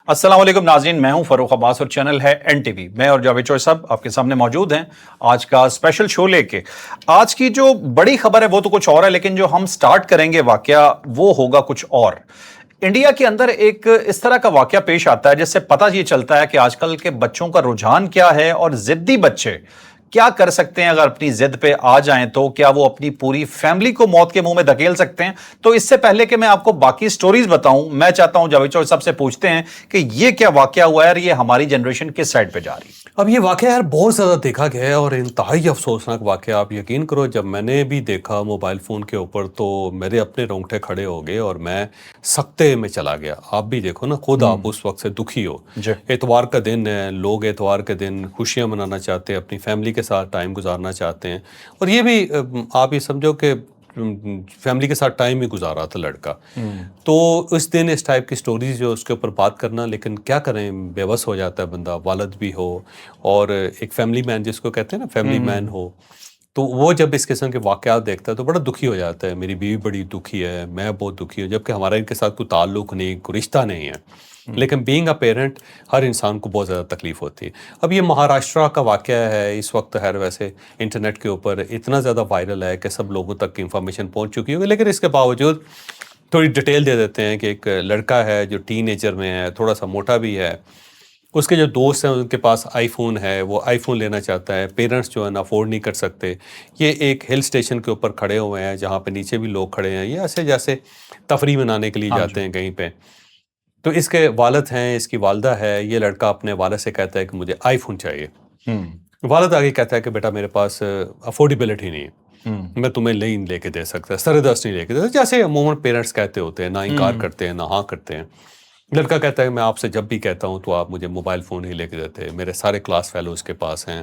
السلام علیکم ناظرین، میں ہوں فروخ عباس اور چینل ہے این ٹی وی۔ میں اور جاوید چوہے صاحب آپ کے سامنے موجود ہیں آج کا اسپیشل شو لے کے۔ آج کی جو بڑی خبر ہے وہ تو کچھ اور ہے، لیکن جو ہم سٹارٹ کریں گے واقعہ وہ ہوگا کچھ اور۔ انڈیا کے اندر ایک اس طرح کا واقعہ پیش آتا ہے جس سے پتہ یہ چلتا ہے کہ آج کل کے بچوں کا رجحان کیا ہے اور ضدی بچے کیا کر سکتے ہیں۔ اگر اپنی ضد پہ آ جائیں تو کیا وہ اپنی پوری فیملی کو موت کے منہ میں دھکیل سکتے ہیں؟ تو اس سے پہلے کہ میں آپ کو باقی سٹوریز بتاؤں، میں چاہتا ہوں جاوید چوہے صاحب سے پوچھتے ہیں کہ یہ کیا واقعہ ہوا ہے اور یہ ہماری جنریشن کس سائڈ پہ جا رہی ہے؟ اب یہ واقعہ یار بہت زیادہ دیکھا گیا ہے اور انتہائی افسوسناک واقعہ۔ آپ یقین کرو جب میں نے بھی دیکھا موبائل فون کے اوپر تو میرے اپنے رونگٹے کھڑے ہو گئے اور میں سکتے میں چلا گیا۔ آپ بھی دیکھو نا، خود آپ اس وقت سے دکھی ہو۔ اتوار کا دن ہے، لوگ اتوار کے دن خوشیاں منانا چاہتے ہیں، اپنی فیملی کے ساتھ ٹائم گزارنا چاہتے ہیں، اور یہ بھی آپ یہ سمجھو کہ فیملی کے ساتھ ٹائم ہی گزارا تھا لڑکا۔ تو اس دن اس ٹائپ کی سٹوریز جو اس کے اوپر بات کرنا، لیکن کیا کریں، بے بس ہو جاتا ہے بندہ، والد بھی ہو اور ایک فیملی مین جس کو کہتے ہیں نا، فیملی مین ہو، تو وہ جب اس قسم کے واقعات دیکھتا ہے تو بڑا دکھی ہو جاتا ہے۔ میری بیوی بڑی دکھی ہے، میں بہت دکھی ہوں، جبکہ ہمارا ان کے ساتھ کوئی تعلق نہیں، کوئی رشتہ نہیں ہے، لیکن بینگ اے پیرنٹ ہر انسان کو بہت زیادہ تکلیف ہوتی ہے۔ اب یہ مہاراشٹرا کا واقعہ ہے اس وقت، خیر ویسے انٹرنیٹ کے اوپر اتنا زیادہ وائرل ہے کہ سب لوگوں تک انفارمیشن پہنچ چکی ہوگی، لیکن اس کے باوجود تھوڑی ڈیٹیل دے دیتے ہیں کہ ایک لڑکا ہے جو ٹین ایجر میں ہے، تھوڑا سا موٹا بھی ہے، اس کے جو دوست ہیں ان کے پاس آئی فون ہے، وہ آئی فون لینا چاہتا ہے، پیرنٹس جو ہے نا افورڈ نہیں کر سکتے۔ یہ ایک ہل اسٹیشن کے اوپر کھڑے ہوئے ہیں جہاں پہ نیچے بھی لوگ کھڑے ہیں، یہ ایسے جیسے تفریح منانے کے لیے جاتے ہیں کہیں پہ۔ تو اس کے والد ہیں، اس کی والدہ ہے، یہ لڑکا اپنے والد سے کہتا ہے کہ مجھے آئی فون چاہیے۔ والد آگے کہتا ہے کہ بیٹا میرے پاس افورڈیبلٹی نہیں ہے، میں تمہیں نہیں لے کے دے سکتا، سر دست نہیں لے کے دے سکتا، جیسے عموماً پیرنٹس کہتے ہوتے ہیں، نہ انکار کرتے ہیں نہ ہاں کرتے ہیں۔ لڑکا کہتا ہے کہ میں آپ سے جب بھی کہتا ہوں تو آپ مجھے موبائل فون ہی لے کے دیتے، میرے سارے کلاس فیلوز کے پاس ہیں،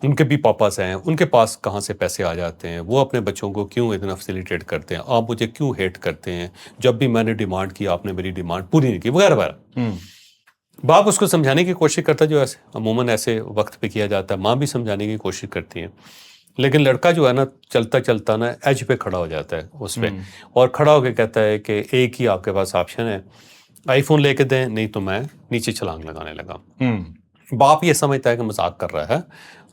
ان کے بھی پاپاز ہیں، ان کے پاس کہاں سے پیسے آ جاتے ہیں، وہ اپنے بچوں کو کیوں اتنا فیسیلیٹیٹ کرتے ہیں، آپ مجھے کیوں ہیٹ کرتے ہیں، جب بھی میں نے ڈیمانڈ کی آپ نے میری ڈیمانڈ پوری نہیں کی، وغیرہ وغیرہ۔ باپ اس کو سمجھانے کی کوشش کرتا ہے، جو ایسے عموماً ایسے وقت پہ کیا جاتا ہے، ماں بھی سمجھانے کی کوشش کرتی ہے، لیکن لڑکا جو ہے نا چلتا چلتا نا ایج پہ کھڑا ہو جاتا ہے اس پہ، اور کھڑا ہو کے کہتا ہے کہ ایک ہی آپ کے پاس آپشن ہے، آئی فون لے کے دیں، نہیں تو میں نیچے چھلانگ لگانے لگا۔ باپ یہ سمجھتا ہے کہ مذاق کر رہا ہے،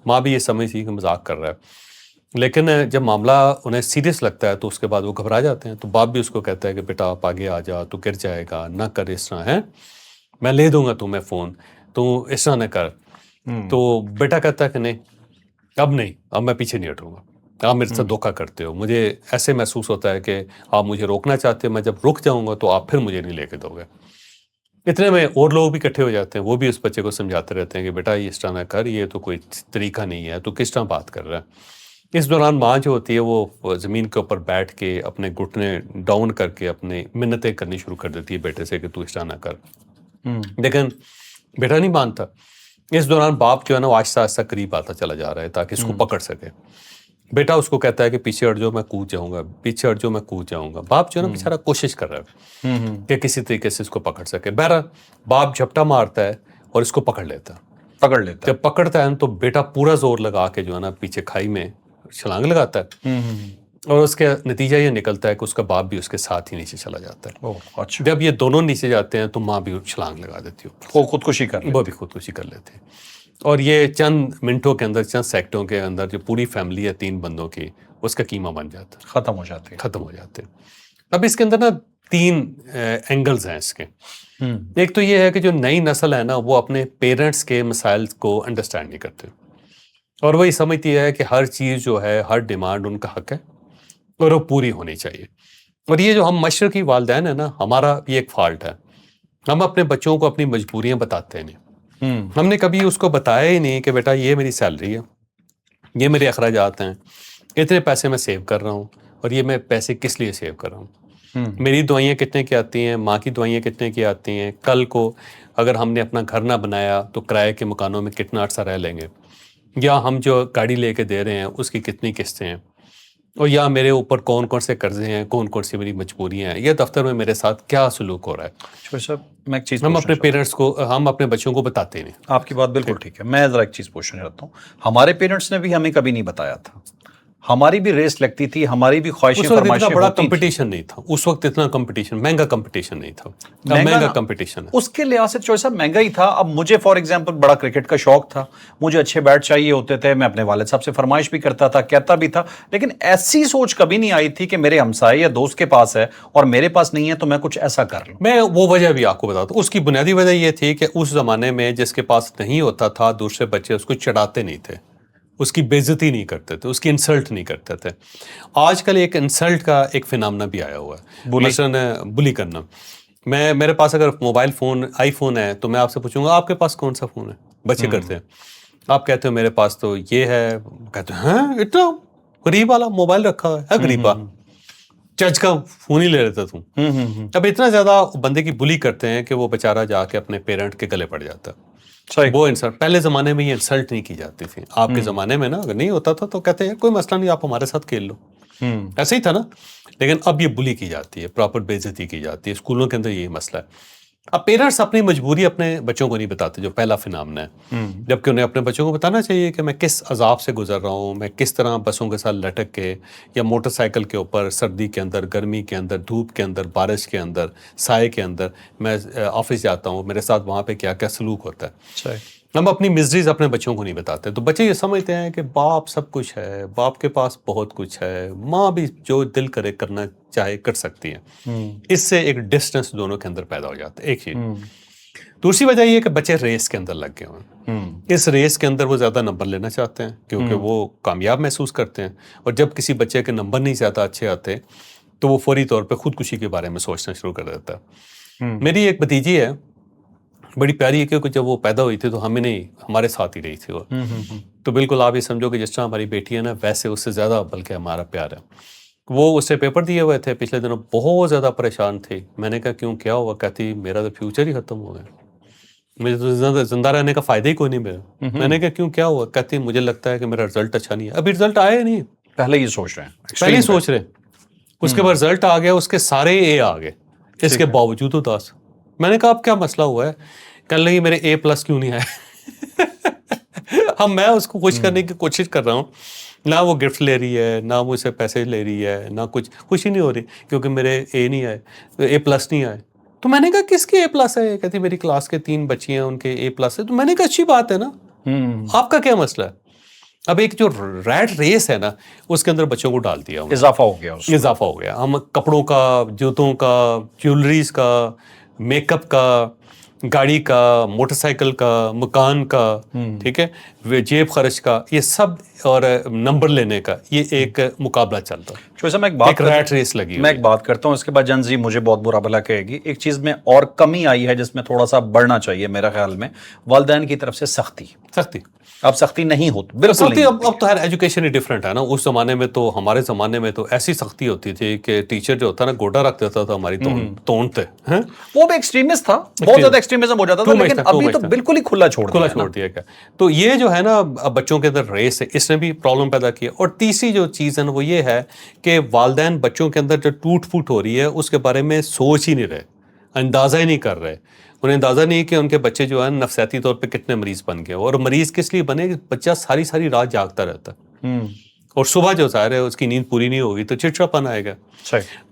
ماں بھی یہ سمجھتی ہے کہ مذاق کر رہا ہے، لیکن جب معاملہ انہیں سیریس لگتا ہے تو اس کے بعد وہ گھبرا جاتے ہیں۔ تو باپ بھی اس کو کہتا ہے کہ بیٹا آپ آگے آ جا، تو گر جائے گا، نہ کر اس طرح ہے، میں لے دوں گا تمہیں فون، تو اس طرح نہ کر۔ تو بیٹا کہتا ہے کہ نہیں، اب نہیں، اب میں پیچھے نہیں ہٹوں گا، آپ میرے سے دھوکہ کرتے ہو، مجھے ایسے محسوس ہوتا ہے کہ آپ مجھے روکنا چاہتے ہیں، میں جب رک جاؤں گا تو آپ پھر مجھے نہیں لے کے دو گے۔ اتنے میں اور لوگ بھی اکٹھے ہو جاتے ہیں، وہ بھی اس بچے کو سمجھاتے رہتے ہیں کہ بیٹا یہ اس طرح نہ کر، یہ تو کوئی طریقہ نہیں ہے، تو کس طرح بات کر رہا ہے۔ اس دوران ماں جو ہوتی ہے وہ زمین کے اوپر بیٹھ کے اپنے گھٹنے ڈاؤن کر کے اپنے منتیں کرنی شروع کر دیتی ہے بیٹے سے کہ تو اس طرح نہ کر، لیکن بیٹا نہیں مانتا۔ اس دوران باپ جو ہے نا وہ آہستہ آہستہ قریب آتا چلا جا رہا ہے تاکہ اس کو پکڑ سکے۔ بیٹا اس کو کہتا ہے کہ پیچھے ہٹ جاؤ، میں کود جاؤں گا، پیچھے ہٹ جاؤ، میں کود جاؤں گا۔ باپ جو ہے نا بیچارہ کوشش کر رہا ہے کہ کسی طریقے سے اس کو پکڑ سکے۔ بہرحال باپ جھپٹا مارتا ہے اور اس کو پکڑ لیتا ہے۔ جب پکڑتا ہے تو بیٹا پورا زور لگا کے جو ہے نا پیچھے کھائی میں چھلانگ لگاتا ہے، اور اس کا نتیجہ یہ نکلتا ہے کہ اس کا باپ بھی اس کے ساتھ ہی نیچے چلا جاتا ہے۔ جب یہ دونوں نیچے جاتے ہیں تو ماں بھی چھلانگ لگا دیتی ہے، وہ خودکشی کر وہ بھی خودکشی کر لیتے ہیں، اور یہ چند منٹوں کے اندر، چند سیکنڈوں کے اندر جو پوری فیملی ہے 3 بندوں کی، اس کا قیمہ بن جاتا ہے، ختم ہو جاتے ہیں۔ اب اس کے اندر نا 3 اینگلز ہیں اس کے۔ ایک تو یہ ہے کہ جو نئی نسل ہے نا وہ اپنے پیرنٹس کے مسائل کو انڈرسٹینڈ نہیں کرتے، اور وہی سمجھتی ہے کہ ہر چیز جو ہے، ہر ڈیمانڈ ان کا حق ہے اور وہ پوری ہونی چاہیے۔ اور یہ جو ہم مشرقی والدین ہیں نا، ہمارا یہ ایک فالٹ ہے، ہم اپنے بچوں کو اپنی مجبوریاں بتاتے نہیں۔ ہم نے کبھی اس کو بتایا ہی نہیں کہ بیٹا یہ میری سیلری ہے، یہ میرے اخراجات ہیں، اتنے پیسے میں سیو کر رہا ہوں، اور یہ میں پیسے کس لیے سیو کر رہا ہوں، میری دوائیاں کتنے کی آتی ہیں، ماں کی دوائیاں کتنے کی آتی ہیں، کل کو اگر ہم نے اپنا گھر نہ بنایا تو کرائے کے مکانوں میں کتنا عرصہ رہ لیں گے، یا ہم جو گاڑی لے کے دے رہے ہیں اس کی کتنی قسطیں ہیں، اور یا میرے اوپر کون کون سے قرضے ہیں، کون کون سی میری مجبوریاں ہیں، یا دفتر میں میرے ساتھ کیا سلوک ہو رہا ہے۔ ہم اپنے پیرنٹس کو، ہم اپنے بچوں کو بتاتے نہیں۔ آپ کی بات بالکل ٹھیک ہے، میں ذرا ایک چیز پوچھنا چاہتا ہوں، ہمارے پیرنٹس نے بھی ہمیں کبھی نہیں بتایا تھا، ہماری بھی ریس لگتی تھی, ہماری بھی خواہشیں اس وقت اتنا فرمائشیں بڑا ہوتی تھیں. کمپٹیشن نہیں تھا, اس وقت اتنا کمپٹیشن, مہنگا کمپٹیشن نہیں تھا. اب مہنگا کمپٹیشن ہے. اس کے لحاظ سے چوائس صاحب مہنگا ہی تھا. اب مجھے فار ایگزامپل بڑا کرکٹ کا شوق تھا, مجھے اچھے بیٹ چاہیے ہوتے تھے, میں اپنے والد صاحب سے فرمائش بھی کرتا تھا, کہتا بھی تھا, لیکن ایسی سوچ کبھی نہیں آئی تھی کہ میرے ہمسائے یا دوست کے پاس ہے اور میرے پاس نہیں ہے تو میں کچھ ایسا کر لوں. میں وہ وجہ بھی آپ کو بتاتا ہوں. اس کی بنیادی وجہ یہ تھی کہ اس زمانے میں جس کے پاس نہیں ہوتا تھا, دوسرے بچے اس کو چڑھاتے نہیں تھے, اس کی بے عزتی نہیں کرتے تھے, اس کی انسلٹ نہیں کرتے تھے. آج کل ایک انسلٹ کا ایک فینامنا بھی آیا ہوا ہے, مثلاً بلی کرنا. میرے پاس اگر موبائل فون آئی فون ہے تو میں آپ سے پوچھوں گا آپ کے پاس کون سا فون ہے, بچے کرتے ہیں. آپ کہتے ہو میرے پاس تو یہ ہے, کہتے ہیں ہاں اتنا غریب والا موبائل رکھا ہے غریبا, چرچ کا فون ہی لے لیتا تم. اب اتنا زیادہ بندے کی بلی کرتے ہیں کہ وہ بیچارہ جا کے اپنے پیرنٹ کے گلے پڑ جاتا ہے. وہ انسلٹ پہلے زمانے میں یہ انسلٹ نہیں کی جاتی تھی. آپ کے زمانے میں نا اگر نہیں ہوتا تھا تو کہتے ہیں کوئی مسئلہ نہیں, آپ ہمارے ساتھ کھیل لو, ایسے ہی تھا نا. لیکن اب یہ بلی کی جاتی ہے, پراپر بے عزتی کی جاتی ہے. اسکولوں کے اندر یہی مسئلہ ہے. اب پیرنٹس اپنی مجبوری اپنے بچوں کو نہیں بتاتے, جو پہلا فینامنا ہے, جبکہ انہیں اپنے بچوں کو بتانا چاہیے کہ میں کس عذاب سے گزر رہا ہوں, میں کس طرح بسوں کے ساتھ لٹک کے یا موٹر سائیکل کے اوپر سردی کے اندر, گرمی کے اندر, دھوپ کے اندر, بارش کے اندر, سائے کے اندر میں آفس جاتا ہوں, میرے ساتھ وہاں پہ کیا کیا سلوک ہوتا ہے. ہم اپنی مزریز اپنے بچوں کو نہیں بتاتے, تو بچے یہ سمجھتے ہیں کہ باپ سب کچھ ہے, باپ کے پاس بہت کچھ ہے, ماں بھی جو دل کرے کرنا چاہے کر سکتی ہیں. اس سے ایک ڈسٹنس دونوں کے اندر پیدا ہو جاتا ہے. ایک چیز. دوسری وجہ یہ کہ بچے ریس کے اندر لگ گئے ہوئے ہیں. اس ریس کے اندر وہ زیادہ نمبر لینا چاہتے ہیں کیونکہ وہ کامیاب محسوس کرتے ہیں, اور جب کسی بچے کے نمبر نہیں زیادہ اچھے آتے تو وہ فوری طور پہ خودکشی کے بارے میں سوچنا شروع کر دیتا ہے. میری ایک بھتیجی ہے, بڑی پیاری ہے, کیونکہ جب وہ پیدا ہوئی تھی تو ہمیں نہیں, ہمارے ساتھ ہی رہی تھی وہ. تو بالکل آپ یہ سمجھو کہ جس طرح ہماری بیٹی ہے نا ویسے اس سے زیادہ بلکہ ہمارا پیار ہے. وہ اس سے پیپر دیے ہوئے تھے پچھلے دنوں, بہت زیادہ پریشان تھی. میں نے کہا کیوں, کیا ہوا؟ کہتی میرا تو فیوچر ہی ختم ہو گیا, مجھے تو زندہ رہنے کا فائدہ ہی کوئی نہیں میرا. میں نے کہا کیوں, کیا ہوا؟ کہتی مجھے لگتا ہے کہ میرا رزلٹ اچھا نہیں ہے. ابھی رزلٹ آیا نہیں, پہلے ہی سوچ رہے ہیں, پہلے ہی سوچ رہے. اس کے بعد رزلٹ آ گیا, اس کے سارے اے آ گئے, اس کے باوجود اداس. میں نے کہا اب کیا مسئلہ ہوا ہے؟ کہنے لگی میرے اے پلس کیوں نہیں آئے. اب میں اس کو خوش کرنے کی کوشش کر رہا ہوں, نہ وہ گفٹ لے رہی ہے, نہ مجھ سے پیسے لے رہی ہے, نہ کچھ, خوشی نہیں ہو رہی کیونکہ میرے اے نہیں آئے, اے پلس نہیں آئے. تو میں نے کہا کس کے اے پلس ہے؟ کہتی میری کلاس کے 3 بچی ہیں ان کے اے پلس ہے. تو میں نے کہا اچھی بات ہے نا, آپ کا کیا مسئلہ ہے؟ اب ایک جو ریٹ ریس ہے نا اس کے اندر بچوں کو ڈال دیا, اضافہ ہو گیا, اضافہ ہو گیا. ہم کپڑوں کا, جوتوں کا, جیولریز کا, میک اپ کا, گاڑی کا, موٹر سائیکل کا, مکان کا, ٹھیک ہے, جیب خرچ کا, یہ سب, اور نمبر لینے کا, یہ ایک مقابلہ چلتا ہے. ایک ریٹ ریس لگی. میں ایک بات کرتا ہوں, اس کے بعد جن زی مجھے بہت برا بھلا کہے گی. ایک چیز میں اور کمی آئی ہے جس میں تھوڑا سا بڑھنا چاہیے میرا خیال میں, والدین کی طرف سے سختی. اب سختی نہیں ہوتی, بالکل سختی. اب تو ہر ایجوکیشن ہی ڈفرینٹ ہے نا. اس زمانے میں تو, ہمارے زمانے میں تو ایسی سختی ہوتی تھی کہ ٹیچر جو ہوتا نا گوٹا رکھ دیتا تھا ہماری تون پہ. وہ بھی ایکسٹریمسٹ تھا, بہت زیادہ ایکسٹریمزم ہو جاتا تھا, لیکن ابھی تو بالکل ہی کھلا چھوڑ دیا گیا. تو یہ جو ہے نا بچوں کے اندر ریس ہے, اس نے بھی پرابلم پیدا کیا. اور تیسری جو چیز ہے نا وہ یہ ہے کہ والدین بچوں کے اندر جو ٹوٹ پھوٹ ہو رہی ہے اس کے بارے میں سوچ ہی نہیں رہے, اندازہ ہی نہیں کر رہے. انہیں اندازہ نہیں کہ ان کے بچے جو ہیں نفسیاتی طور پہ کتنے مریض بن گئے. اور مریض کس لیے بنے کہ بچہ ساری رات جاگتا رہتا ہے, اور صبح جو ظاہر ہے اس کی نیند پوری نہیں ہوگی تو چڑچڑاپن آئے گا.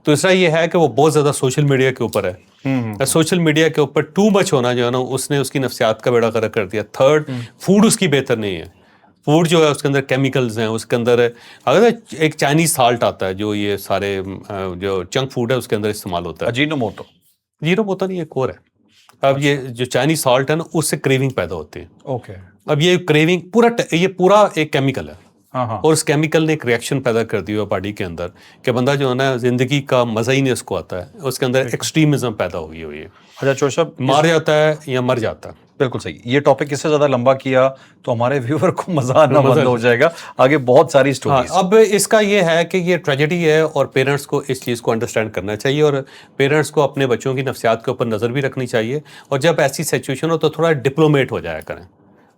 تو اس طرح یہ ہے کہ وہ بہت زیادہ سوشل میڈیا کے اوپر ہے. سوشل میڈیا کے اوپر ٹو مچ ہونا جو ہے نا اس نے اس کی نفسیات کا بیڑا غرق کر دیا. تھرڈ, فوڈ اس کی بہتر نہیں ہے. فوڈ جو ہے اس کے اندر کیمیکلز ہیں, اس کے اندر اگر ایک چائنیز سالٹ آتا ہے جو یہ سارے جو جنک فوڈ ہے اس کے اندر استعمال ہوتا ہے. اجینوموٹو نہیں, ایک اور ہے. اب یہ جو چائنیز سالٹ ہے نا اس سے کریونگ پیدا ہوتی ہے. اب یہ کریونگ یہ پورا ایک کیمیکل ہے, اور اس کیمیکل نے ایک ریئیکشن پیدا کر دی ہوا باڈی کے اندر کہ بندہ جو ہے نا زندگی کا مزہ ہی نہیں اس کو آتا ہے. اس کے اندر ایکسٹریمزم پیدا ہوئی ہوئی ہے. اچھا چور صاحب, مار جاتا ہے یا مر جاتا ہے. بالکل صحیح. یہ ٹاپک اس سے زیادہ لمبا کیا تو ہمارے ویور کو مزہ آنا بند ہو جائے گا, آگے بہت ساری سٹوریز. اب اس کا یہ ہے کہ یہ ٹریجڈی ہے, اور پیرنٹس کو اس چیز کو انڈرسٹینڈ کرنا چاہیے, اور پیرنٹس کو اپنے بچوں کی نفسیات کے اوپر نظر بھی رکھنی چاہیے. اور جب ایسی سچویشن ہو تو تھوڑا ڈپلومیٹ ہو جایا کریں.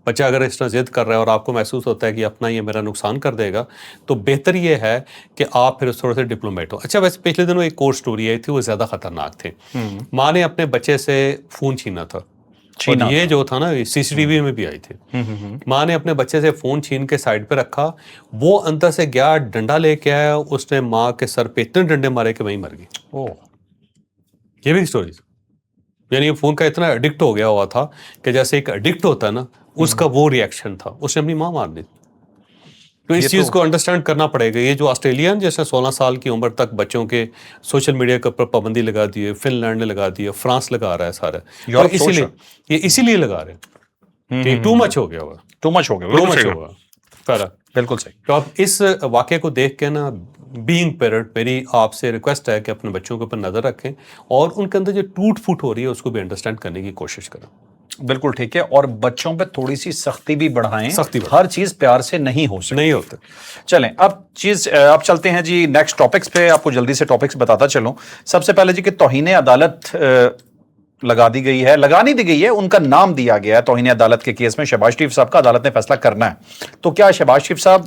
بچہ اگر اس طرح ضد کر رہا ہے اور آپ کو محسوس ہوتا ہے کہ اپنا یہ میرا نقصان کر دے گا, تو بہتر یہ ہے کہ آپ پھر تھوڑے سے ڈپلومیٹ ہو. اچھا ویسے پچھلے دنوں ایک اور سٹوری آئی تھی, وہ زیادہ خطرناک تھی. ماں نے اپنے بچے سے فون چھینا تھا, اور یہ جو تھا نا CCTV میں بھی آئی تھی. ماں نے اپنے بچے سے فون چھین کے سائڈ پہ رکھا, وہ اندر سے گیا ڈنڈا لے کے آیا, اس نے ماں کے سر پہ اتنے ڈنڈے مارے کہ وہیں مر گئی. یہ بھی اسٹوری. یعنی یہ فون کا اتنا ایڈکٹ ہو گیا ہوا تھا کہ جیسے ایک ایڈکٹ ہوتا ہے نا, اس کا وہ ریئیکشن تھا, اس نے اپنی ماں مار دی. تو اس چیز کو انڈرسٹینڈ کرنا پڑے گا. یہ جو آسٹریلیا جیسے 16 سال کی عمر تک بچوں کے سوشل میڈیا کے اوپر پابندی لگا دی ہے, فن لینڈ نے لگا دی ہے, فرانس لگا رہا ہے سارا, اسی لیے لگا رہے ہیں کہ ٹو مچ ہو گیا ہوا, ٹو مچ ہو گیا. بالکل صحیح. تو اب اس واقعے کو دیکھ کے نا, بینگ پیرنٹ, میری آپ سے ریکویسٹ ہے کہ اپنے بچوں کے اوپر نظر رکھیں اور ان کے اندر جو ٹوٹ پھوٹ ہو رہی ہے اس کو بھی انڈرسٹینڈ کرنے کی کوشش کریں. بالکل ٹھیک ہے. اور بچوں پہ تھوڑی سی سختی بھی بڑھائیں, ہر چیز پیار سے نہیں ہو سکتی. نہیں ہوتا. چلیں اب چلتے ہیں جی نیکسٹ ٹاپکس پہ. آپ کو جلدی سے ٹاپکس بتاتا چلوں. سب سے پہلے جی کہ توہین عدالت لگانی دی گئی ہے, ان کا نام دیا گیا ہے توہین عدالت کے کیس میں. شہباز شریف صاحب کا عدالت نے فیصلہ کرنا ہے. تو کیا شہباز شریف صاحب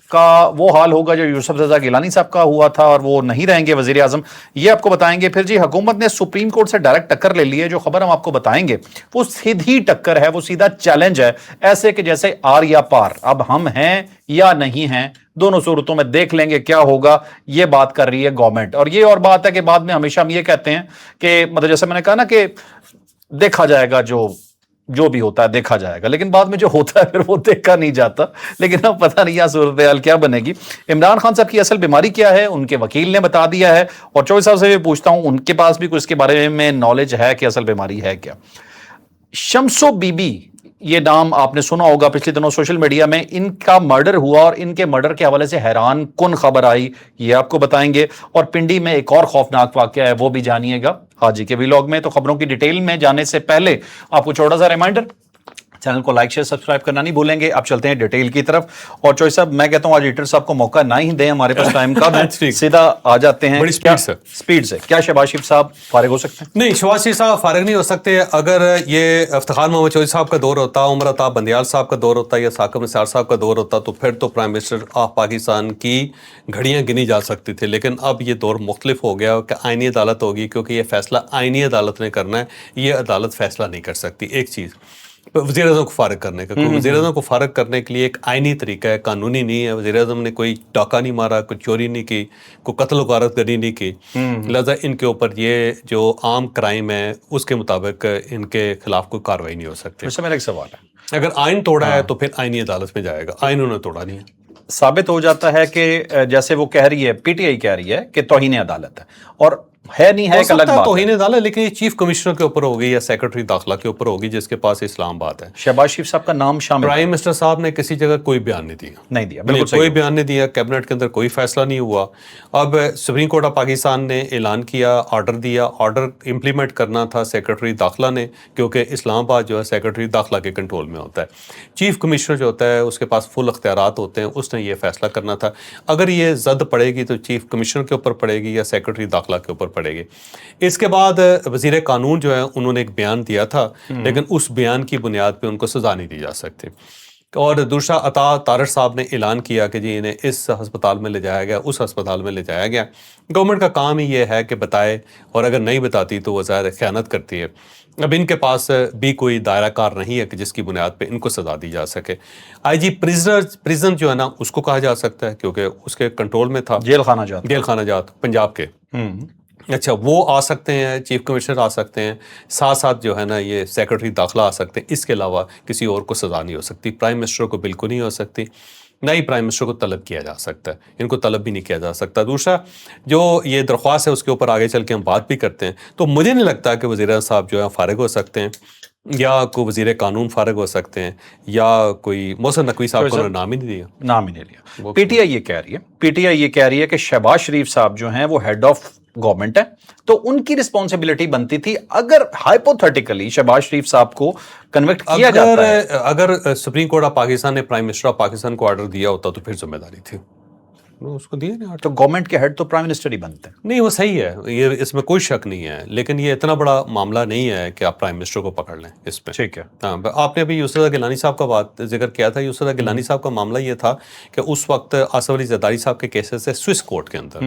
کا وہ حال ہوگا جو یوسف رضا گیلانی صاحب کا ہوا تھا اور وہ نہیں رہیں گے وزیر اعظم؟ یہ آپ کو بتائیں گے. پھر جی حکومت نے سپریم کورٹ سے ڈائریکٹ ٹکر لے لی ہے. جو خبر ہم آپ کو بتائیں گے وہ سیدھی ٹکر ہے, وہ سیدھا چیلنج ہے, ایسے کہ جیسے آر یا پار. اب ہم ہیں یا نہیں ہیں, دونوں صورتوں میں دیکھ لیں گے کیا ہوگا. یہ بات کر رہی ہے گورنمنٹ. اور یہ اور بات ہے کہ بعد میں ہمیشہ ہم یہ کہتے ہیں کہ مطلب جیسے میں نے کہا نا کہ دیکھا جائے گا, جو بھی ہوتا ہے دیکھا جائے گا, لیکن بعد میں جو ہوتا ہے پھر وہ دیکھا نہیں جاتا. لیکن اب پتہ نہیں صورتحال کیا بنے گی. عمران خان صاحب کی اصل بیماری کیا ہے ان کے وکیل نے بتا دیا ہے, اور چوہدری صاحب سے بھی پوچھتا ہوں ان کے پاس بھی کچھ اس کے بارے میں نالج ہے کہ اصل بیماری ہے کیا. شمسو بی بی, یہ نام آپ نے سنا ہوگا پچھلے دنوں سوشل میڈیا میں. ان کا مرڈر ہوا اور ان کے مرڈر کے حوالے سے حیران کن خبر آئی, یہ آپ کو بتائیں گے. اور پنڈی میں ایک اور خوفناک واقعہ ہے, وہ بھی جانیے گا حاجی کے ویلاگ میں. تو خبروں کی ڈیٹیل میں جانے سے پہلے آپ کو چھوٹا سا ریمائنڈر, چینل کو لائک شیئر سبسکرائب کرنا نہیں بھولیں گے. اب چلتے ہیں ڈیٹیل کی طرف. اور چوہدری صاحب میں کہتا ہوں آج ایڈیٹر صاحب کو موقع نہ ہی دیں, ہمارے پاس ٹائم کا سیدھا آ جاتے ہیں. بڑی سپیڈ سے کیا شہباز شریف صاحب فارغ ہو سکتے ہیں؟ نہیں, شہباز شریف صاحب فارغ نہیں ہو سکتے. اگر یہ افتخار محمد چودھری صاحب کا دور ہوتا, عمر عطا بندیال صاحب کا دور ہوتا, یا ثاقب نثار صاحب کا دور ہوتا, تو پھر تو پرائم منسٹر آف پاکستان کی گھڑیاں گنی جا سکتی تھی. لیکن اب یہ دور مختلف ہو گیا کہ آئینی عدالت ہوگی, کیونکہ یہ فیصلہ آئینی عدالت نے کرنا ہے. یہ عدالت فیصلہ نہیں کر سکتی. ایک چیز وزیر اعظم کو فارغ کرنے کا, وزیر اعظم کو فارغ کرنے کے لیے ایک آئینی طریقہ ہے, قانونی نہیں ہے. وزیر اعظم نے کوئی ڈاکہ نہیں مارا, کوئی چوری نہیں کی, کوئی قتل و غارت گری نہیں کی. لہٰذا ان کے اوپر یہ جو عام کرائم ہے اس کے مطابق ان کے خلاف کوئی کارروائی نہیں ہو سکتی. ویسے میرا ایک سوال ہے, اگر آئین توڑا ہے تو پھر آئینی عدالت میں جائے گا. آئین انہوں نے توڑا نہیں ہے. ثابت ہو جاتا ہے کہ جیسے وہ کہہ رہی ہے, پی ٹی آئی کہہ رہی ہے کہ توہین عدالت ہے, اور ہے نہیں ہے ایک الگ بات. توہین عدالت, لیکن یہ چیف کمشنر کے اوپر ہوگی یا سیکرٹری داخلہ کے اوپر ہوگی جس کے پاس اسلام آباد ہے. شہباز شریف صاحب کا نام شامل, پرائم منسٹر صاحب نے کسی جگہ کوئی بیان نہیں دیا. بالکل کوئی بیان نہیں دیا. کیبنٹ کے اندر کوئی فیصلہ نہیں ہوا. اب سپریم کورٹ آف پاکستان نے اعلان کیا, آرڈر دیا, آرڈر امپلیمنٹ کرنا تھا سیکرٹری داخلہ نے, کیونکہ اسلام آباد جو ہے سیکرٹری داخلہ کے کنٹرول میں ہوتا ہے. چیف کمشنر جو ہوتا ہے اس کے پاس فل اختیارات ہوتے ہیں, اس نے یہ فیصلہ کرنا تھا. اگر یہ زد پڑے گی تو چیف کمشنر کے اوپر پڑے گی یا سیکرٹری داخلہ کے اوپر پڑے گی. اس کے بعد وزیر قانون جو ہے انہوں نے ایک بیان دیا تھا, لیکن اس بیان کی بنیاد پہ ان کو سزا نہیں دی جا سکتی. اور دوسرا, عطا طارق صاحب نے اعلان کیا کہ جی انہیں اس ہسپتال میں لے جایا گیا, اس ہسپتال میں لے جایا گیا. گورنمنٹ کا کام ہی یہ ہے کہ بتائے, اور اگر نہیں بتاتی تو وہ ظاہر خیانت کرتی ہے. اب ان کے پاس بھی کوئی دائرہ کار نہیں ہے کہ جس کی بنیاد پہ ان کو سزا دی جا سکے. آئی جی پریزن جو ہے نا اس کو کہا جا سکتا ہے, کیونکہ اس کے کنٹرول میں تھا جیل خانہ جات پنجاب کے. اچھا, وہ آ سکتے ہیں, چیف کمشنر آ سکتے ہیں, ساتھ ساتھ جو ہے نا یہ سیکرٹری داخلہ آ سکتے ہیں. اس کے علاوہ کسی اور کو سزا نہیں ہو سکتی. پرائم منسٹر کو بالکل نہیں ہو سکتی, نہ ہی پرائم منسٹر کو طلب کیا جا سکتا ہے. ان کو طلب بھی نہیں کیا جا سکتا. دوسرا, جو یہ درخواست ہے اس کے اوپر آگے چل کے ہم بات بھی کرتے ہیں, تو مجھے نہیں لگتا کہ وزیر اعظم صاحب جو ہے فارغ ہو سکتے ہیں, یا کوئی وزیر قانون فارغ ہو سکتے ہیں, یا کوئی محسن نقوی صاحب کو نام ہی نہیں دیا. پی ٹی آئی یہ کہہ رہی ہے کہ شہباز شریف صاحب جو ہیں وہ ہیڈ آف گورنمنٹ ہے, تو ان کی رسپانسبلٹی بنتی تھی اگر ہائپوتھیٹیکلی شہباز شریف صاحب کو کنویکٹ کیا جاتا ہے. اگر سپریم کورٹ آف پاکستان نے پرائم منسٹر آف پاکستان کو آرڈر دیا ہوتا تو پھر ذمہ داری تھی. اس کو دیے نا. تو گورنمنٹ کے ہیڈ تو پرائم منسٹر ہی بنتے ہیں. نہیں وہ صحیح ہے, یہ اس میں کوئی شک نہیں ہے, لیکن یہ اتنا بڑا معاملہ نہیں ہے کہ آپ پرائم منسٹر کو پکڑ لیں اس پہ. ٹھیک ہے. ہاں, آپ نے ابھی یوسف رضا گیلانی صاحب کا بات ذکر کیا تھا. یوسف رضا گیلانی صاحب کا معاملہ یہ تھا کہ اس وقت آصف علی زرداری صاحب کے کیسز تھے سوئس کورٹ کے اندر,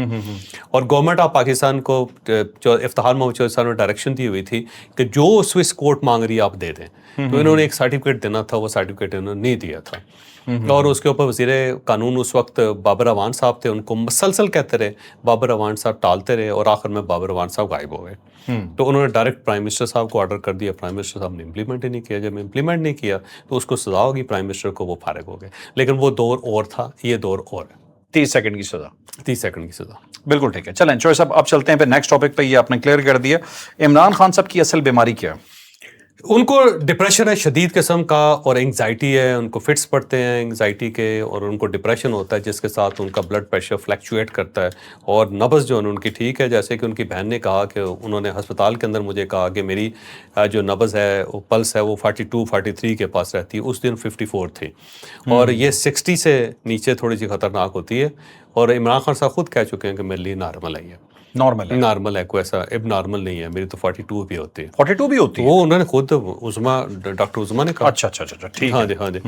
اور گورنمنٹ آف پاکستان کو جو افتخار محمد چودھری صاحب نے ڈائریکشن دی ہوئی تھی کہ جو سوئس کورٹ مانگ رہی ہے آپ دے دیں, تو انہوں نے ایک سرٹیفکیٹ دینا تھا, وہ سرٹیفکیٹ انہوں نے نہیں دیا تھا. اور اس کے اوپر وزیر قانون اس وقت بابر اعوان صاحب تھے, ان کو مسلسل کہتے رہے, بابر اعوان صاحب ٹالتے رہے, اور آخر میں بابر اعوان صاحب غائب ہو گئے. تو انہوں نے ڈائریکٹ پرائم منسٹر صاحب کو آرڈر کر دیا, پرائم منسٹر صاحب نے امپلیمنٹ ہی نہیں کیا. جب امپلیمنٹ نہیں کیا تو اس کو سزا ہوگی پرائم منسٹر کو, وہ فارغ ہو گئے. لیکن وہ دور اور تھا, یہ دور اور ہے. 30 سیکنڈ کی سزا. 30 سیکنڈ کی سزا. بالکل ٹھیک ہے. چلیں چوہے صاحب اب چلتے ہیں پھر نیکسٹ ٹاپک پہ. یہ آپ نے کلیئر کر دیا. عمران خان صاحب کی اصل بیماری کیا ہے؟ ان کو ڈپریشن ہے شدید قسم کا, اور انگزائٹی ہے, ان کو فٹس پڑتے ہیں انگزائٹی کے, اور ان کو ڈپریشن ہوتا ہے جس کے ساتھ ان کا بلڈ پریشر فلیکچویٹ کرتا ہے, اور نبض جو ان کی ٹھیک ہے. جیسے کہ ان کی بہن نے کہا کہ انہوں نے ہسپتال کے اندر مجھے کہا کہ میری جو نبض ہے, وہ پلس ہے, وہ 42 43 کے پاس رہتی ہے. اس دن 54 تھی, اور یہ 60 سے نیچے تھوڑی سی خطرناک ہوتی ہے. اور عمران خان صاحب خود کہہ چکے ہیں کہ میرے لیے نارمل ہے, یہ نارمل ہے, کوئی ایسا اب نارمل نہیں ہے. میری تو 42 بھی ہوتی ہے. 42 بھی ہوتی ہے؟ وہ انہوں نے خود ڈاکٹر عظما نے کہا. اچھا اچھا اچھا ٹھیک. ہاں جی ہاں جی.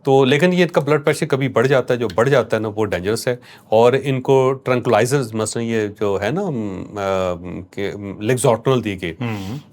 تو لیکن یہ ان کا بلڈ پریشر کبھی بڑھ جاتا ہے, جو بڑھ جاتا ہے نا وہ ڈینجرس ہے. اور ان کو ٹرنکلائزرز مثلا یہ جو ہے نا لیگزارٹنل دی گئی.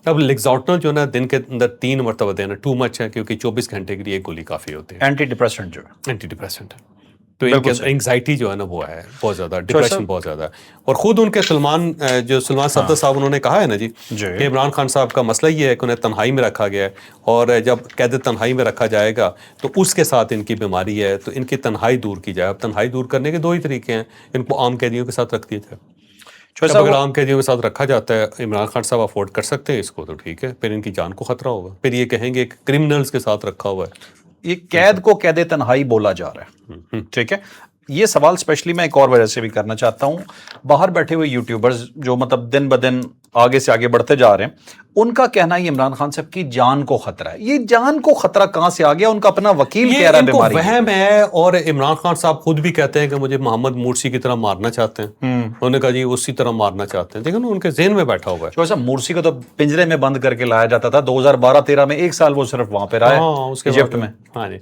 اب لیگزارٹنل جو ہے نا دن کے اندر 3 مرتبہ دینا ٹو مچ ہے, کیونکہ 24 گھنٹے کے لیے ایک گولی کافی ہوتی ہے. اینٹی ڈپریسنٹ جو ہے. اینٹی ڈپریسنٹ ہے. تو ان کے انگزائٹی جو ہے نا وہ ہے بہت زیادہ, ڈپریشن بہت زیادہ ہے. اور خود ان کے سلمان صفدر صاحب انہوں نے کہا ہے نا جی کہ عمران خان صاحب کا مسئلہ یہ ہے کہ انہیں تنہائی میں رکھا گیا ہے, اور جب قید تنہائی میں رکھا جائے گا تو اس کے ساتھ ان کی بیماری ہے, تو ان کی تنہائی دور کی جائے. اب تنہائی دور کرنے کے 2 ہی طریقے ہیں, ان کو عام قیدیوں کے ساتھ رکھ دیا جائے. اگر عام قیدیوں کے ساتھ رکھا جاتا ہے, عمران خان صاحب افورڈ کر سکتے ہیں اس کو, تو ٹھیک ہے, پھر ان کی جان کو خطرہ ہوگا. پھر یہ کہیں گے کہ کرمنلز کے ساتھ رکھا ہوا ہے. یہ قید کو قید تنہائی بولا جا رہا ہے. ٹھیک ہے. یہ سوال اسپیشلی میں ایک اور وجہ سے بھی کرنا چاہتا ہوں. باہر بیٹھے ہوئے یوٹیوبرز جو مطلب دن بدن آگے سے آگے بڑھتے جا رہے ہیں, ان کا کہنا ہے عمران خان صاحب کی جان کو خطرہ ہے. یہ جان کو خطرہ کہاں سے آ گیا؟ ان کا اپنا وکیل کہہ رہا ہے بیماری ہے. وہم ہے. اور عمران خان صاحب خود بھی کہتے ہیں کہ مجھے محمد مورسی کی طرح مارنا چاہتے ہیں. انہوں نے کہا جی اسی طرح مارنا چاہتے ہیں. دیکھو نا ان کے ذہن میں بیٹھا ہوا ہے. صاحب مورسی کو تو پنجرے میں بند کر کے لایا جاتا تھا 2012-13 میں, 1 سال وہ صرف وہاں پہ رہا ہے ایجپٹ میں. ہاں جی.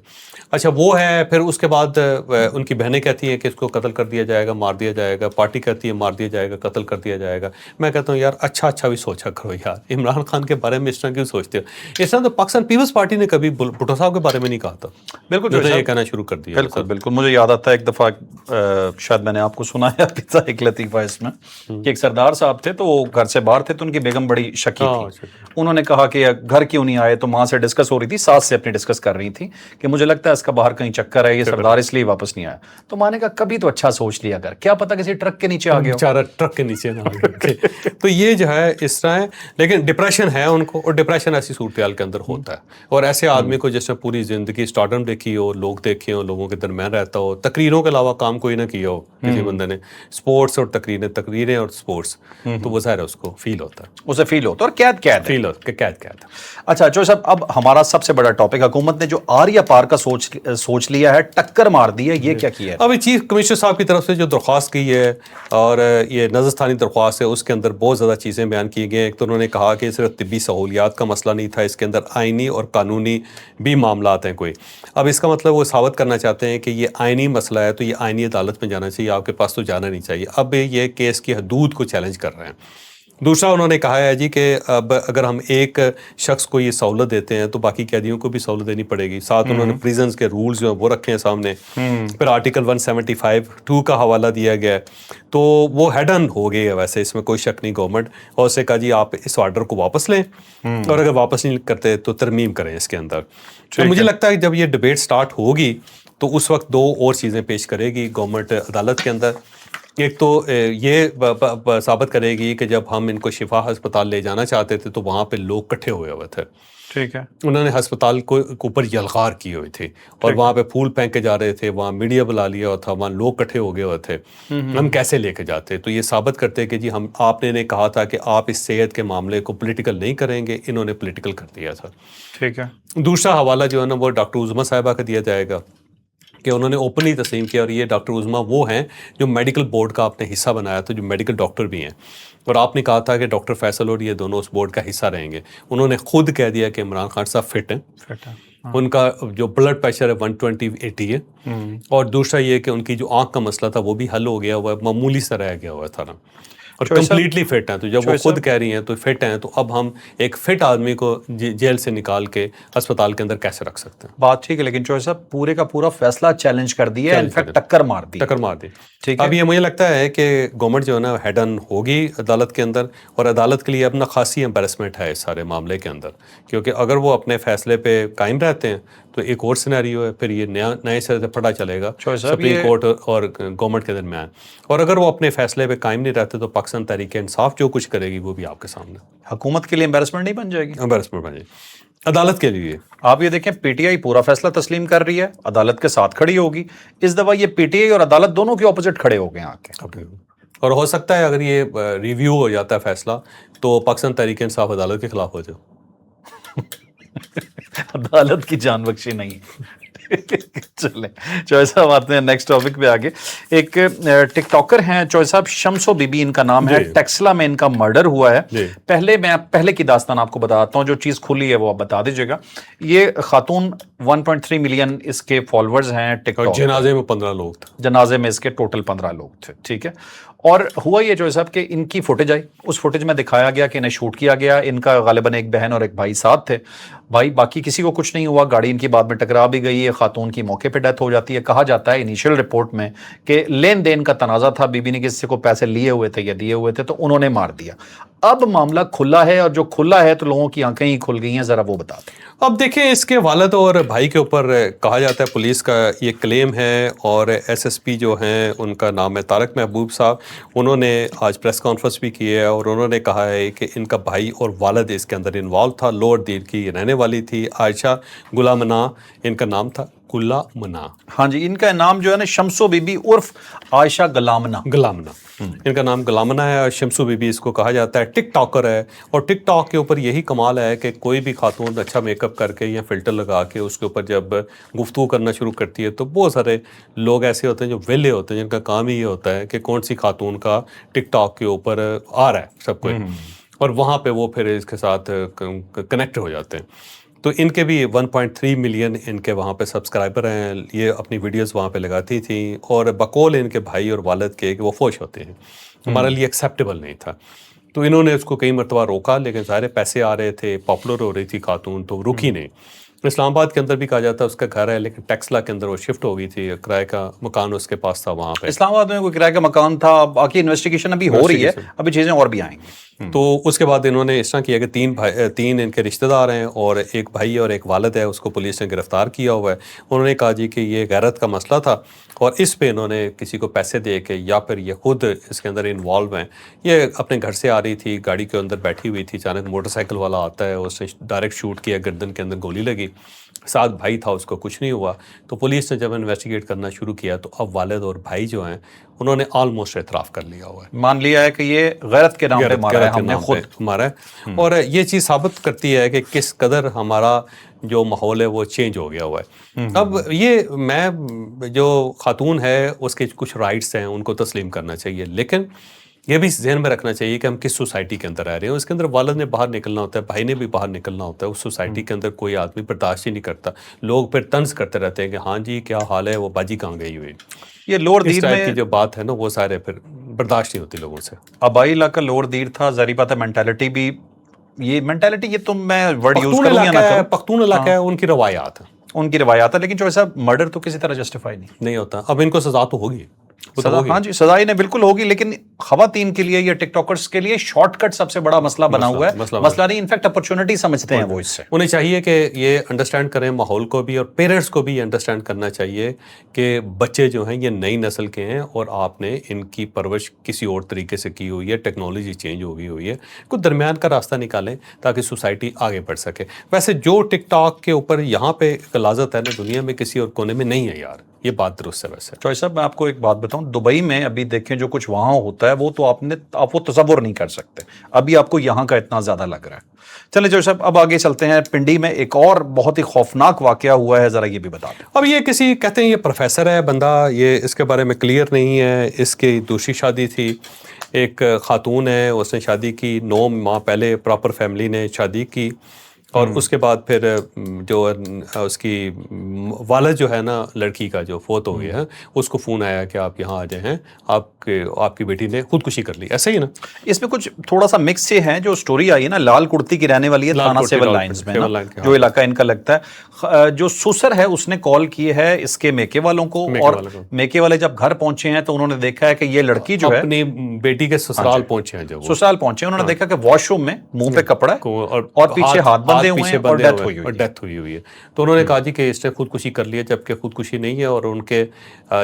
اچھا وہ ہے. پھر اس کے بعد ان کی بہنیں کہتی ہیں کہ اس کو قتل کر دیا جائے گا, مار دیا جائے گا. پارٹی کہتی ہے مار دیا جائے گا, قتل کر دیا جائے گا. میں کہتا ہوں یار اچھا بھی سوچا کرو یار, عمران خان کے بارے میں اس طرح کیوں سوچتے ہو؟ اس طرح تو پاکستان پیپلز پارٹی نے کبھی بھٹو صاحب کے بارے میں نہیں کہا تھا. بالکل یہ کہنا شروع کر دیا. بالکل مجھے یاد آتا ہے ایک دفعہ, شاید میں نے آپ کو سنایا تھا ایک لطیفہ اس میں, کہ ایک سردار صاحب تھے تو وہ گھر سے باہر تھے, تو ان کی بیگم بڑی شکی تھی. انہوں نے کہا کہ گھر کیوں نہیں آئے, تو ماں سے ڈسکس ہو رہی تھی, ساس سے اپنی ڈسکس کر رہی تھی کہ مجھے لگتا ہے اس کا باہر کہیں چکر ہے, یہ سردار اس لیے واپس نہیں آیا. تو ماں نے کہا کبھی تو اچھا سوچ لیا کر, کیا پتا کسی ٹرک کے نیچے آ گیا, بیچارہ ٹرک کے نیچے نہ آ گیا. تو یہ جو ہے اس طرح ہے. لیکن ڈپریشن ہے ان کو, اور ڈپریشن ایسی صورتحال کے اندر ہوتا ہے. اور ایسے آدمی کو جس نے پوری زندگی اسٹارڈم دیکھی ہو, لوگ دیکھے ہو, لوگوں کے درمیان رہتا ہو, تقریروں کے علاوہ کام کوئی نہ کیا ہو کسی بندے نے, اسپورٹس اور تقریریں اور اسپورٹس, تو وہ ظاہر ہے اس کو فیل ہوتا ہے, اسے فیل ہوتا ہے. اور قید فیل ہوتا ہے کہ قید. اچھا جو صاحب اب ہمارا سب سے بڑا ٹاپک, حکومت نے جو آریہ پار کا سوچ لیا ہے, ٹکر مار دی ہے, یہ کیا کیا ہے؟ ابھی چیف کمشنر صاحب کی طرف سے جو درخواست کی ہے, اور یہ نظر ثانی درخواست ہے, اس کے اندر بہت زیادہ چیزیں بیان کی گئی ہیں. ایک تو انہوں نے کہا کہ صرف طبی سہولیات کا مسئلہ نہیں تھا, اس کے اندر آئینی اور قانونی بھی معاملات ہیں کوئی. اب اس کا مطلب وہ ثابت کرنا چاہتے ہیں کہ یہ آئینی مسئلہ ہے تو یہ آئینی عدالت میں جانا چاہیے, آپ کے پاس تو جانا نہیں چاہیے. اب یہ کیس کی حدود کو چیلنج کر رہے ہیں. دوسرا انہوں نے کہا ہے جی کہ اب اگر ہم ایک شخص کو یہ سہولت دیتے ہیں تو باقی قیدیوں کو بھی سہولت دینی پڑے گی. ساتھ انہوں نے پریزنس کے رولز جو ہیں وہ رکھے ہیں سامنے. پھر آرٹیکل 175(2) کا حوالہ دیا گیا ہے, تو وہ ہیڈ آن ہو گئی ہے ویسے, اس میں کوئی شک نہیں گورنمنٹ. اور اسے کہا جی آپ اس آرڈر کو واپس لیں, اور اگر واپس نہیں کرتے تو ترمیم کریں اس کے اندر. تو مجھے لگتا ہے کہ جب یہ ڈبیٹ سٹارٹ ہوگی تو اس وقت 2 اور چیزیں پیش کرے گی گورنمنٹ عدالت کے اندر. ایک تو یہ ثابت کرے گی کہ جب ہم ان کو شفا ہسپتال لے جانا چاہتے تھے تو وہاں پہ لوگ اکٹھے ہوئے ہوئے تھے. ٹھیک ہے. انہوں نے ہسپتال کو اوپر یلغار کی ہوئی تھی, اور وہاں پہ پھول پھینکے جا رہے تھے, وہاں میڈیا بلا لیا ہوا تھا, وہاں لوگ اکٹھے ہو گئے ہوئے تھے. ہم کیسے لے کے جاتے؟ تو یہ ثابت کرتے کہ جی آپ نے کہا تھا کہ آپ اس صحت کے معاملے کو پولیٹیکل نہیں کریں گے, انہوں نے پولیٹیکل کر دیا تھا. ٹھیک ہے. دوسرا حوالہ جو ہے نا وہ ڈاکٹر عظما صاحبہ کا دیا جائے گا کہ انہوں نے اوپنلی تسلیم کیا, اور یہ ڈاکٹر عظمیٰ وہ ہیں جو میڈیکل بورڈ کا آپ نے حصہ بنایا تھا, جو میڈیکل ڈاکٹر بھی ہیں, اور آپ نے کہا تھا کہ ڈاکٹر فیصل اور یہ دونوں اس بورڈ کا حصہ رہیں گے. انہوں نے خود کہہ دیا کہ عمران خان صاحب فٹ ہیں, ان کا جو بلڈ پریشر ہے 120/80 ہے, اور دوسرا یہ کہ ان کی جو آنکھ کا مسئلہ تھا وہ بھی حل ہو گیا ہوا ہے, معمولی سا رہ گیا ہوا تھا نا, اور کمپلیٹلی فٹ ہیں. تو جب وہ خود کہہ رہی ہیں تو فٹ ہیں, تو اب ہم ایک فٹ آدمی کو جیل سے نکال کے اسپتال کے اندر کیسے رکھ سکتے ہیں؟ بات ٹھیک ہے, لیکن چوہے صاحب پورے کا پورا فیصلہ چیلنج کر دیا, انفیکٹ ٹکر مار دی. ٹھیک ہے, اب یہ مجھے لگتا ہے کہ گورنمنٹ جو ہے نا ہیڈ آن ہوگی عدالت کے اندر, اور عدالت کے لیے اپنا خاصی امبیرسمنٹ ہے اس سارے معاملے کے اندر, کیونکہ اگر وہ اپنے فیصلے پہ قائم رہتے ہیں تو ایک اور سینیریو ہے, پھر یہ نئے سرے سے پڑا چلے گا سپریم کورٹ اور گورنمنٹ کے درمیان, اور اگر وہ اپنے فیصلے پہ قائم نہیں رہتے تو پاکستان تحریک انصاف جو کچھ کرے گی وہ بھی آپ کے سامنے. حکومت کے لیے امبیرسمنٹ نہیں بن جائے گی؟ امبیرسمنٹ بن جائے گی عدالت کے لیے. آپ یہ دیکھیں پی ٹی آئی پورا فیصلہ تسلیم کر رہی ہے, عدالت کے ساتھ کھڑی ہوگی. اس دفعہ یہ پی ٹی آئی اور عدالت دونوں کے اپوزٹ کھڑے ہو گئے آ کے, اور ہو سکتا ہے اگر یہ ریویو ہو جاتا ہے فیصلہ تو پاکستان تحریک انصاف عدالت کے خلاف ہو جائے. عدالت کی جان بخشی نہیں. چلیں چوہے صاحب آتے ہیں نیکسٹ ٹاپک پہ آگے. ایک ٹک ٹاکر ہیں چوہے صاحب, شمسو بی بی ان کا نام ہے, ٹیکسلا میں ان کا مرڈر ہوا ہے. پہلے کی داستان آپ کو بتاتا ہوں, جو چیز کھلی ہے وہ آپ بتا دیجیے گا. یہ خاتون 1.3 ملین اس کے فالوورز ہیں ٹک ٹاک, جنازے میں 15 لوگ تھے, جنازے میں اس کے ٹوٹل 15 لوگ تھے. ٹھیک ہے, اور ہوا یہ جو صاحب کہ ان کی فوٹیج آئی, اس فوٹیج میں دکھایا گیا کہ انہیں شوٹ کیا گیا. ان کا غالباً ایک بہن اور ایک بھائی ساتھ تھے. بھائی باقی کسی کو کچھ نہیں ہوا, گاڑی ان کی بعد میں ٹکرا بھی گئی ہے, خاتون کی موقع پہ ڈیتھ ہو جاتی ہے. کہا جاتا ہے انیشیل رپورٹ میں کہ لین دین کا تنازع تھا, بی بی نے کسی کو پیسے لیے ہوئے تھے یا دیے ہوئے تھے, تو انہوں نے مار دیا. اب معاملہ کھلا ہے, اور جو کھلا ہے تو لوگوں کی آنکھیں ہی کھل گئی ہیں. ذرا وہ بتا دیں. اب دیکھیں اس کے والد اور بھائی کے اوپر کہا جاتا ہے, پولیس کا یہ کلیم ہے, اور ایس ایس پی جو ہیں ان کا نام ہے طارق محبوب صاحب, انہوں نے آج پریس کانفرنس بھی کی ہے, اور انہوں نے کہا ہے کہ ان کا بھائی اور والد اس کے اندر انوالو تھا. لوور دیر کی رہنے والی تھی عائشہ غلامنا, ان کا نام تھا غلامنا. ہاں جی, ان کا نام جو ہے نا شمسو بی بی عرف عائشہ غلامنا. ان کا نام غلامنا ہے, اور شمسو بی بی اس کو کہا جاتا ہے. ٹک ٹاکر ہے, اور ٹک ٹاک کے اوپر یہی کمال ہے کہ کوئی بھی خاتون اچھا میک اپ کر کے یا فلٹر لگا کے اس کے اوپر جب گفتگو کرنا شروع کرتی ہے تو بہت سارے لوگ ایسے ہوتے ہیں جو ویلے ہوتے ہیں, جن کا کام ہی یہ ہوتا ہے کہ کون سی خاتون کا ٹک ٹاک کے اوپر آ رہا ہے سب کوئی, اور وہاں پہ وہ پھر اس کے ساتھ کنیکٹ ہو جاتے ہیں. تو ان کے بھی 1.3 ملین ان کے وہاں پہ سبسکرائبر ہیں. یہ اپنی ویڈیوز وہاں پہ لگاتی تھیں, اور بقول ان کے بھائی اور والد کے کہ وہ فوش ہوتے ہیں, ہمارے لیے ایکسیپٹیبل نہیں تھا. تو انہوں نے اس کو کئی مرتبہ روکا, لیکن ظاہر پیسے آ رہے تھے, پاپولر ہو رہی تھی خاتون, تو رکی نہیں. اسلام آباد کے اندر بھی کہا جاتا ہے اس کا گھر ہے, لیکن ٹیکسلا کے اندر وہ شفٹ ہو گئی تھی, کرائے کا مکان اس کے پاس تھا وہاں پہ. اسلام آباد میں کوئی کرائے کا مکان تھا, باقی انویسٹیگیشن ابھی ہو رہی ہے, ابھی چیزیں اور بھی آئیں گی. تو اس کے بعد انہوں نے اس طرح کیا کہ تین ان کے رشتہ دار ہیں, اور ایک بھائی اور ایک والد ہے, اس کو پولیس نے گرفتار کیا ہوا ہے. انہوں نے کہا جی کہ یہ غیرت کا مسئلہ تھا, اور اس پہ انہوں نے کسی کو پیسے دے کے یا پھر یہ خود اس کے اندر انوالو ہیں. یہ اپنے گھر سے آ رہی تھی, گاڑی کے اندر بیٹھی ہوئی تھی, اچانک موٹر سائیکل والا آتا ہے, اس نے ڈائریکٹ شوٹ کیا, گردن کے اندر گولی لگی. ساتھ بھائی تھا, اس کو کچھ نہیں ہوا. تو پولیس نے جب انویسٹیگیٹ کرنا شروع کیا تو اب والد اور بھائی جو ہیں انہوں نے آلموسٹ اعتراف کر لیا ہوا ہے, مان لیا ہے کہ یہ غیرت کے نام پہ مارا ہے, ہم نے خود مارا ہے. اور یہ چیز ثابت کرتی ہے کہ کس قدر ہمارا جو ماحول ہے وہ چینج ہو گیا ہوا ہے. اب یہ میں جو خاتون ہے اس کے کچھ رائٹس ہیں, ان کو تسلیم کرنا چاہیے, لیکن یہ بھی ذہن میں رکھنا چاہیے کہ ہم کس سوسائٹی کے اندر رہ رہے ہیں. اس کے اندر والد نے باہر نکلنا ہوتا ہے, بھائی نے بھی باہر نکلنا ہوتا ہے. اس سوسائٹی کے اندر کوئی آدمی برداشت ہی نہیں کرتا. لوگ پھر طنز کرتے رہتے ہیں کہ ہاں جی کیا حال ہے, وہ باجی کہاں گئی ہوئی. یہ لوور اس دیر ٹائپ میں کی جو بات ہے نا وہ سارے پھر برداشت نہیں ہوتی لوگوں سے. آبائی علاقہ لوور دیر تھا, ظاہری بات ہے مینٹیلٹی بھی, یہ مینٹیلٹی یہ تو میں ورڈ یوز کروں یا نہ کروں, پختون علاقہ ہے, ان کی روایات ہیں, ان کی روایات ہے, لیکن جو ایسا مرڈر تو کسی طرح جسٹیفائی نہیں ہوتا. اب ان کو سزا تو ہوگی, سزا, ہاں جی سزا انہیں بالکل ہوگی, لیکن خواتین کے لیے یا ٹک ٹاکرز کے لیے شارٹ کٹ سب سے بڑا مسئلہ بنا ہوا ہے. مسئلہ نہیں, انفیکٹ اپرچونٹی سمجھتے ہیں وہ اس سے. انہیں چاہیے کہ یہ انڈرسٹینڈ کریں ماحول کو بھی, اور پیرنٹس کو بھی یہ انڈرسٹینڈ کرنا چاہیے کہ بچے جو ہیں یہ نئی نسل کے ہیں, اور آپ نے ان کی پرورش کسی اور طریقے سے کی ہوئی ہے, ٹیکنالوجی چینج ہو گئی ہوئی ہے. کوئی درمیان کا راستہ نکالیں تاکہ سوسائٹی آگے بڑھ سکے. ویسے جو ٹک ٹاک کے اوپر یہاں پہ غلاظت ہے نا دنیا میں کسی اور کونے میں نہیں ہے یار, یہ بات درست ہے ویسے. چوہے صاحب میں آپ کو ایک بات بتاؤں, دبئی میں ابھی دیکھیں جو کچھ وہاں ہوتا ہے وہ تو آپ وہ تصور نہیں کر سکتے, ابھی آپ کو یہاں کا اتنا زیادہ لگ رہا ہے. چلیں چوہے صاحب اب آگے چلتے ہیں, پنڈی میں ایک اور بہت ہی خوفناک واقعہ ہوا ہے, ذرا یہ بھی بتا دیں. اب یہ کسی کہتے ہیں یہ پروفیسر ہے بندہ, یہ اس کے بارے میں کلیئر نہیں ہے. اس کی دوسری شادی تھی, ایک خاتون ہے, اس نے شادی کی 9 ماہ پہلے پراپر فیملی نے شادی کی, اور اس کے بعد پھر جو اس کی والد جو ہے نا لڑکی کا جو فوت ہو گیا ہے, اس کو فون آیا کہ آپ یہاں آ جائیں, آپ کی بیٹی نے خودکشی کر لی. ایسا ہی نا, اس میں کچھ تھوڑا سا مکس سے ہے. جو سٹوری آئی ہے نا, لال کرتی کی رہنے والی ہے تھانہ سیول لائنز میں نا, جو علاقہ ان کا لگتا ہے. جو سسر ہے اس نے کال کی ہے اس کے میکے والوں کو, اور میکے والے جب گھر پہنچے ہیں تو انہوں نے دیکھا ہے کہ یہ لڑکی جو ہے اپنی بیٹی کے سسرال پہنچے ہیں. جب سسرال پہنچے انہوں نے دیکھا کہ واش روم میں منہ پہ کپڑا ہے اور پیچھے ہاتھ بندھے ہوئے ہیں اور ڈیتھ ہوئی ہے. تو انہوں نے کہا جی کہ اس نے خودکشی کر لی ہے, جبکہ خودکشی نہیں ہے. اور ان کے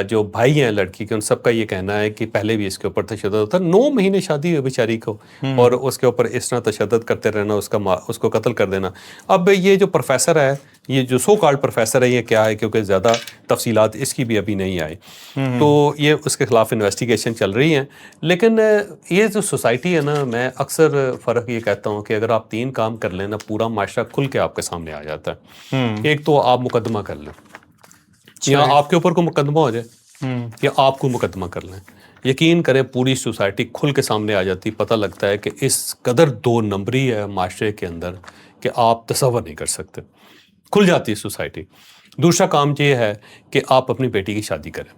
جو بھائی ہیں لڑکی کے, ان سب کا یہ کہنا ہے کہ پہلے بھی اس کے اوپر تشدد ہوتا ہے. 9 مہینے شادی ہوئی بیچاری کو, اور اس کے اوپر اس طرح تشدد کرتے رہنا, اس کو قتل کر دینا. اب یہ جو پروفیسر ہے, یہ جو سو کالڈ پروفیسر ہے, یہ کیا ہے, کیونکہ زیادہ تفصیلات اس کی بھی ابھی نہیں آئی, تو یہ اس کے خلاف انویسٹیگیشن چل رہی ہیں. لیکن یہ جو سوسائٹی ہے نا, میں اکثر فرق یہ کہتا ہوں کہ اگر آپ 3 کام کر لیں نا, پورا معاشرہ کھل کے آپ کے سامنے آ جاتا ہے. ایک تو آپ مقدمہ کر لیں, یا آپ کے اوپر کوئی مقدمہ ہو جائے, یا آپ کو مقدمہ کر لیں, یقین کریں پوری سوسائٹی کھل کے سامنے آ جاتی. پتہ لگتا ہے کہ اس قدر 2 نمبری ہے معاشرے کے اندر کہ آپ تصور نہیں کر سکتے. کھل جاتی ہے سوسائٹی. دوسرا کام یہ ہے کہ آپ اپنی بیٹی کی شادی کریں.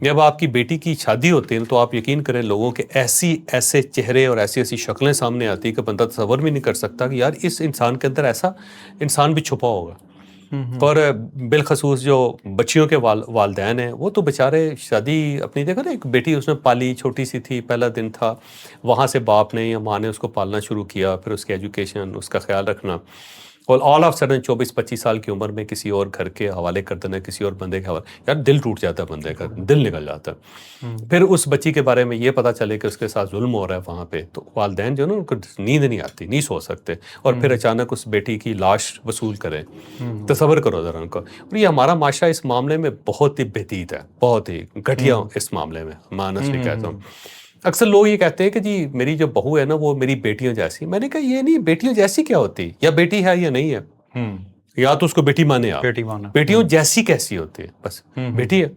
جب آپ کی بیٹی کی شادی ہوتی ہے تو آپ یقین کریں لوگوں کے ایسے چہرے اور ایسی شکلیں سامنے آتی کہ بندہ تصور بھی نہیں کر سکتا کہ یار اس انسان کے اندر ایسا انسان بھی چھپا ہوگا. اور بالخصوص جو بچیوں کے والدین ہیں, وہ تو بیچارے شادی اپنی دیکھو نا, ایک بیٹی اس نے پالی, چھوٹی سی تھی, پہلا دن تھا, وہاں سے باپ نے یا ماں نے اس کو پالنا شروع کیا, پھر اس کی ایجوکیشن, اس کا خیال رکھنا, اور آل آف سڈن 24-25 سال کی عمر میں کسی اور گھر کے حوالے کر دینا, کسی اور بندے کے حوالے. یار دل ٹوٹ جاتا ہے بندے کا, دل نکل جاتا ہے. پھر اس بچی کے بارے میں یہ پتہ چلے کہ اس کے ساتھ ظلم ہو رہا ہے وہاں پہ, تو والدین جو ہے نا ان کو نیند نہیں آتی, نہیں سو سکتے, اور پھر اچانک اس بیٹی کی لاش وصول کریں. تصور کرو ذرا ان کو. اور یہ ہمارا معاشرہ اس معاملے میں بہت ہی بہتید ہے, بہت ہی گھٹیا اس معاملے میں, میں آنیسٹلی کہتا ہوں. اکثر لوگ یہ کہتے ہیں کہ جی میری جو بہو ہے نا وہ میری بیٹیوں جیسی. میں نے کہا یہ نہیں, بیٹیوں جیسی کیا ہوتی, یا بیٹی ہے یا نہیں ہے, یا تو اس کو بیٹی مانے آپ, بیٹیوں جیسی کیسی ہوتی ہے, بس بیٹی ہے.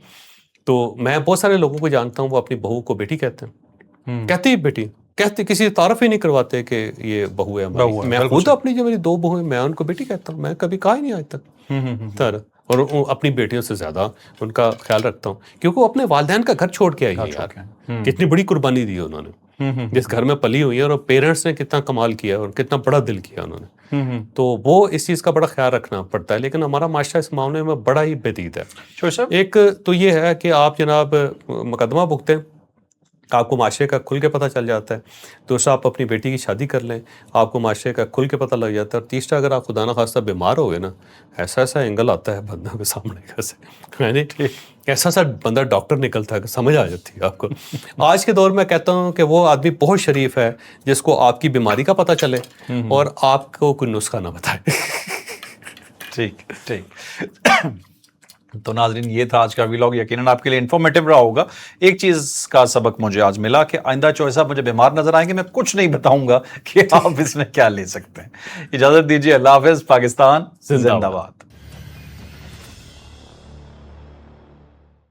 تو میں بہت سارے لوگوں کو جانتا ہوں وہ اپنی بہو کو بیٹی کہتے ہیں, کہتے ہی بیٹی, کہتے کسی تعارف ہی نہیں کرواتے کہ یہ بہو ہے ہماری. میں خود اپنی جو میری 2 بہو ہیں میں ان کو بیٹی کہتا ہوں, میں کبھی کہا ہی نہیں آج تک. اور اپنی بیٹیوں سے زیادہ ان کا خیال رکھتا ہوں, کیونکہ وہ اپنے والدین کا گھر چھوڑ کے آئی ہے یار. کتنی بڑی قربانی دی ہے انہوں نے, جس گھر میں پلی ہوئی ہے, اور پیرنٹس نے کتنا کمال کیا اور کتنا بڑا دل کیا انہوں نے. تو وہ اس چیز کا بڑا خیال رکھنا پڑتا ہے. لیکن ہمارا معاشرہ اس معاملے میں بڑا ہی بہتید ہے. ایک تو یہ ہے کہ آپ جناب مقدمہ بھگتیں, آپ کو معاشرے کا کھل کے پتہ چل جاتا ہے. دوسرا, آپ اپنی بیٹی کی شادی کر لیں, آپ کو معاشرے کا کھل کے پتہ لگ جاتا ہے. اور تیسرا, اگر آپ خدا نخواستہ بیمار ہو گئے نا, ایسا اینگل آتا ہے بندوں کے سامنے کا, ایسا بندہ ڈاکٹر نکلتا ہے کہ سمجھ آ جاتی ہے آپ کو. آج کے دور میں کہتا ہوں کہ وہ آدمی بہت شریف ہے جس کو آپ کی بیماری کا پتہ چلے اور آپ کو کوئی نسخہ نہ بتائے. ٹھیک ٹھیک. تو ناظرین یہ تھا آج کا ویلاگ, یقیناً آپ کے لیے انفارمیٹیو رہا ہوگا. ایک چیز کا سبق مجھے آج ملا کہ آئندہ چوہے صاحب مجھے بیمار نظر آئیں گے میں کچھ نہیں بتاؤں گا کہ آپ اس میں کیا لے سکتے ہیں. اجازت دیجیے, اللہ حافظ. پاکستان زندہ باد.